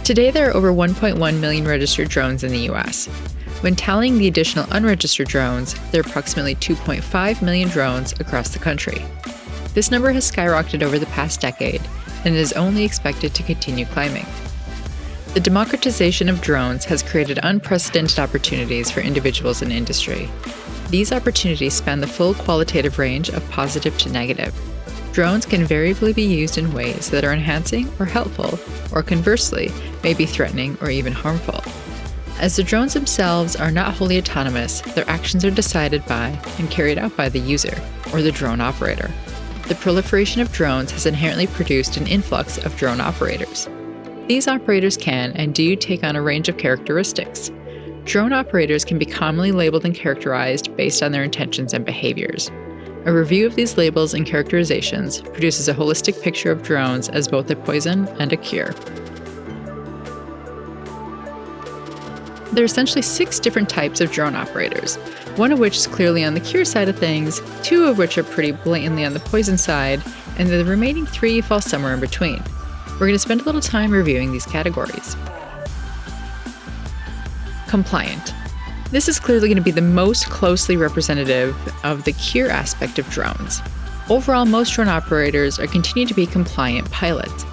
Today, there are over 1.1 million registered drones in the US. When tallying the additional unregistered drones, there are approximately 2.5 million drones across the country. This number has skyrocketed over the past decade and is only expected to continue climbing. The democratization of drones has created unprecedented opportunities for individuals and industry. These opportunities span the full qualitative range of positive to negative. Drones can variably be used in ways that are enhancing or helpful, or conversely, may be threatening or even harmful. As the drones themselves are not wholly autonomous, their actions are decided by and carried out by the user, or the drone operator. The proliferation of drones has inherently produced an influx of drone operators. These operators can and do take on a range of characteristics. Drone operators can be commonly labeled and characterized based on their intentions and behaviors. A review of these labels and characterizations produces a holistic picture of drones as both a poison and a cure. There are essentially 6 different types of drone operators, one of which is clearly on the cure side of things, 2 of which are pretty blatantly on the poison side, and the remaining 3 fall somewhere in between. We're going to spend a little time reviewing these categories. Compliant. This is clearly going to be the most closely representative of the cure aspect of drones. Overall, most drone operators are continuing to be compliant pilots.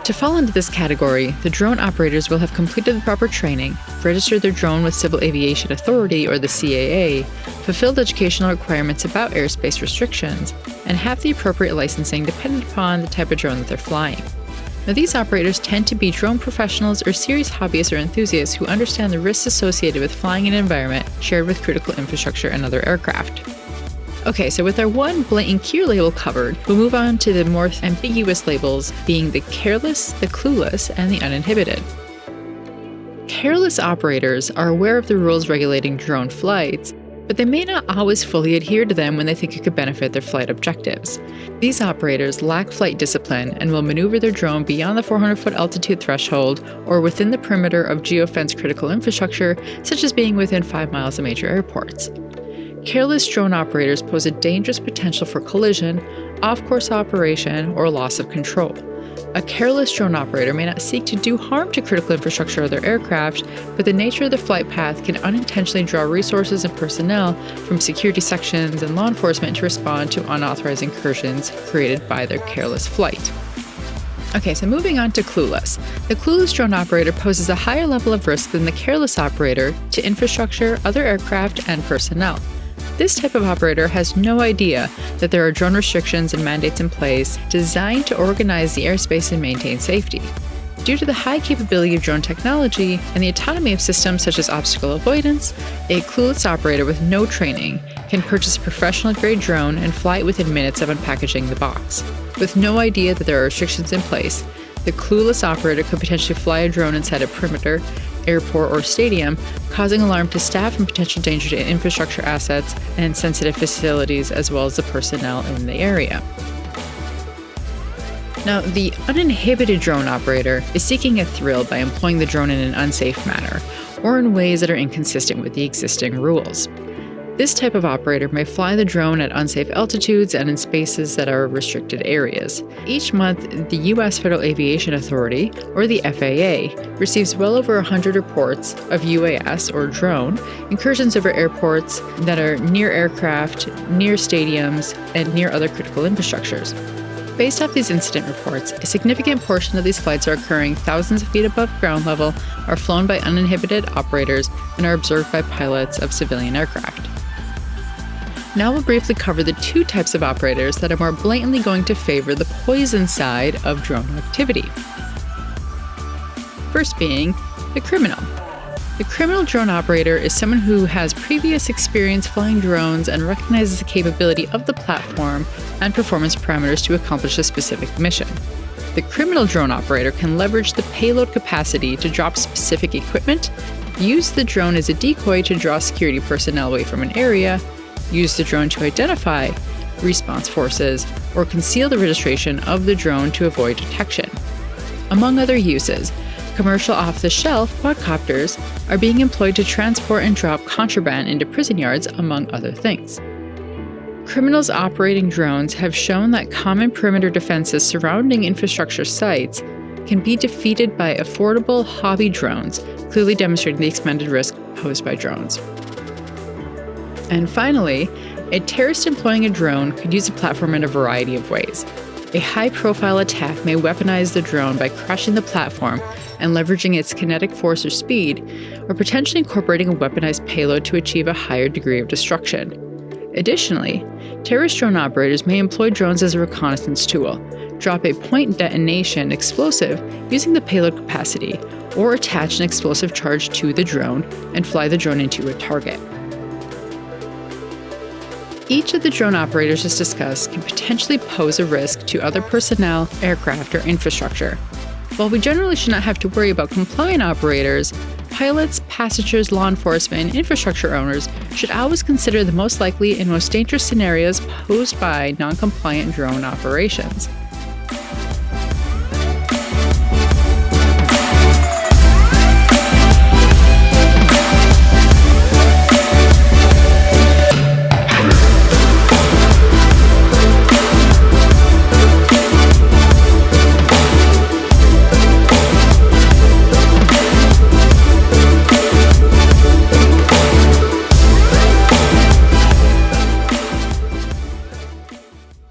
To fall into this category, the drone operators will have completed the proper training, registered their drone with Civil Aviation Authority or the CAA, fulfilled educational requirements about airspace restrictions, and have the appropriate licensing dependent upon the type of drone that they're flying. Now, these operators tend to be drone professionals or serious hobbyists or enthusiasts who understand the risks associated with flying in an environment shared with critical infrastructure and other aircraft. Okay, so with our one blatant cure label covered, we'll move on to the more ambiguous labels, being the careless, the clueless, and the uninhibited. Careless operators are aware of the rules regulating drone flights, but they may not always fully adhere to them when they think it could benefit their flight objectives. These operators lack flight discipline and will maneuver their drone beyond the 400-foot altitude threshold or within the perimeter of geofence critical infrastructure, such as being within 5 miles of major airports. Careless drone operators pose a dangerous potential for collision, off-course operation, or loss of control. A careless drone operator may not seek to do harm to critical infrastructure or their aircraft, but the nature of the flight path can unintentionally draw resources and personnel from security sections and law enforcement to respond to unauthorized incursions created by their careless flight. Okay, so moving on to clueless. The clueless drone operator poses a higher level of risk than the careless operator to infrastructure, other aircraft, and personnel. This type of operator has no idea that there are drone restrictions and mandates in place designed to organize the airspace and maintain safety. Due to the high capability of drone technology and the autonomy of systems such as obstacle avoidance, a clueless operator with no training can purchase a professional-grade drone and fly it within minutes of unpackaging the box. With no idea that there are restrictions in place, the clueless operator could potentially fly a drone inside a perimeter, airport, or stadium, causing alarm to staff and potential danger to infrastructure assets and sensitive facilities as well as the personnel in the area. Now, the uninhibited drone operator is seeking a thrill by employing the drone in an unsafe manner or in ways that are inconsistent with the existing rules. This type of operator may fly the drone at unsafe altitudes and in spaces that are restricted areas. Each month, the U.S. Federal Aviation Authority, or the FAA, receives well over 100 reports of UAS, or drone, incursions over airports that are near aircraft, near stadiums, and near other critical infrastructures. Based off these incident reports, a significant portion of these flights are occurring thousands of feet above ground level, are flown by uninhibited operators, and are observed by pilots of civilian aircraft. Now we'll briefly cover the 2 types of operators that are more blatantly going to favor the poison side of drone activity. First being the criminal. The criminal drone operator is someone who has previous experience flying drones and recognizes the capability of the platform and performance parameters to accomplish a specific mission. The criminal drone operator can leverage the payload capacity to drop specific equipment, use the drone as a decoy to draw security personnel away from an area, use the drone to identify response forces, or conceal the registration of the drone to avoid detection. Among other uses, commercial off-the-shelf quadcopters are being employed to transport and drop contraband into prison yards, among other things. Criminals operating drones have shown that common perimeter defenses surrounding infrastructure sites can be defeated by affordable hobby drones, clearly demonstrating the expanded risk posed by drones. And finally, a terrorist employing a drone could use a platform in a variety of ways. A high-profile attack may weaponize the drone by crushing the platform and leveraging its kinetic force or speed, or potentially incorporating a weaponized payload to achieve a higher degree of destruction. Additionally, terrorist drone operators may employ drones as a reconnaissance tool, drop a point detonation explosive using the payload capacity, or attach an explosive charge to the drone and fly the drone into a target. Each of the drone operators as discussed can potentially pose a risk to other personnel, aircraft, or infrastructure. While we generally should not have to worry about compliant operators, pilots, passengers, law enforcement, and infrastructure owners should always consider the most likely and most dangerous scenarios posed by non-compliant drone operations.